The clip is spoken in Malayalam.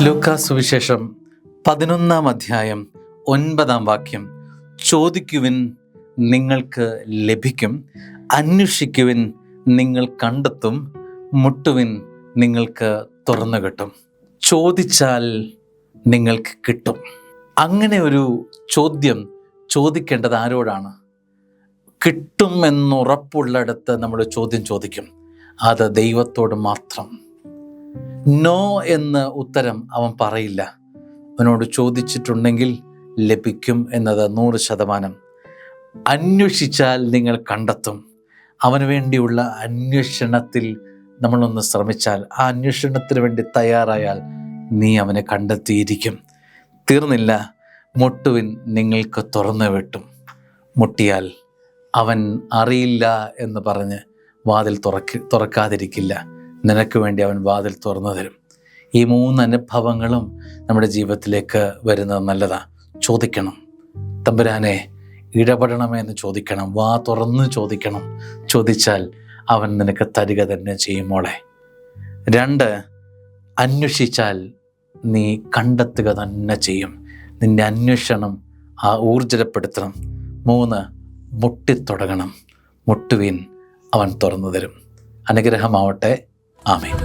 ലൂക്കാ സുവിശേഷം 11 അധ്യായം 9 ചോദിക്കുവിൻ നിങ്ങൾക്ക് ലഭിക്കും, അന്വേഷിക്കുവിൻ നിങ്ങൾ കണ്ടെത്തും, മുട്ടുവിൻ നിങ്ങൾക്ക് തുറന്നു കിട്ടും. ചോദിച്ചാൽ നിങ്ങൾക്ക് കിട്ടും. അങ്ങനെ ഒരു ചോദ്യം ചോദിക്കേണ്ടത് ആരോടാണ്? കിട്ടും എന്നുറപ്പുള്ളിടത്ത് നമ്മൾ ചോദ്യം ചോദിക്കും. അത് ദൈവത്തോട് മാത്രം. നോ എന്ന് ഉത്തരം അവൻ പറയില്ല. അവനോട് ചോദിച്ചിട്ടുണ്ടെങ്കിൽ ലഭിക്കും എന്നത് 100%. അന്വേഷിച്ചാൽ നിങ്ങൾ കണ്ടെത്തും. അവന് വേണ്ടിയുള്ള അന്വേഷണത്തിൽ നമ്മളൊന്ന് ശ്രമിച്ചാൽ, ആ അന്വേഷണത്തിന് വേണ്ടി തയ്യാറായാൽ നീ അവനെ കണ്ടെത്തിയിരിക്കും. തീർന്നില്ല, മുട്ടുവിൻ നിങ്ങൾക്ക് തുറന്നു വിട്ടും. മുട്ടിയാൽ അവൻ അറിയില്ല എന്ന് പറഞ്ഞ് വാതിൽ തുറക്കാതിരിക്കില്ല. നിനക്ക് വേണ്ടി അവൻ വാതിൽ തുറന്നു തരും. ഈ 3 അനുഭവങ്ങളും നമ്മുടെ ജീവിതത്തിലേക്ക് വരുന്നത് നല്ലതാണ്. ചോദിക്കണം, തമ്പുരാനെ ഇടപെടണമേ എന്ന് ചോദിക്കണം. വാ തുറന്ന് ചോദിക്കണം. ചോദിച്ചാൽ അവൻ നിനക്ക് തരിക തന്നെ ചെയ്യും മോളെ. 2, അന്വേഷിച്ചാൽ നീ കണ്ടെത്തുക തന്നെ ചെയ്യും. നിന്റെ അന്വേഷണം ഊർജ്ജപ്പെടുത്തണം. 3, മുട്ടിത്തുടങ്ങണം. മുട്ടുവീൻ അവൻ തുറന്നു തരും. അനുഗ്രഹമാവട്ടെ. ആമേൻ.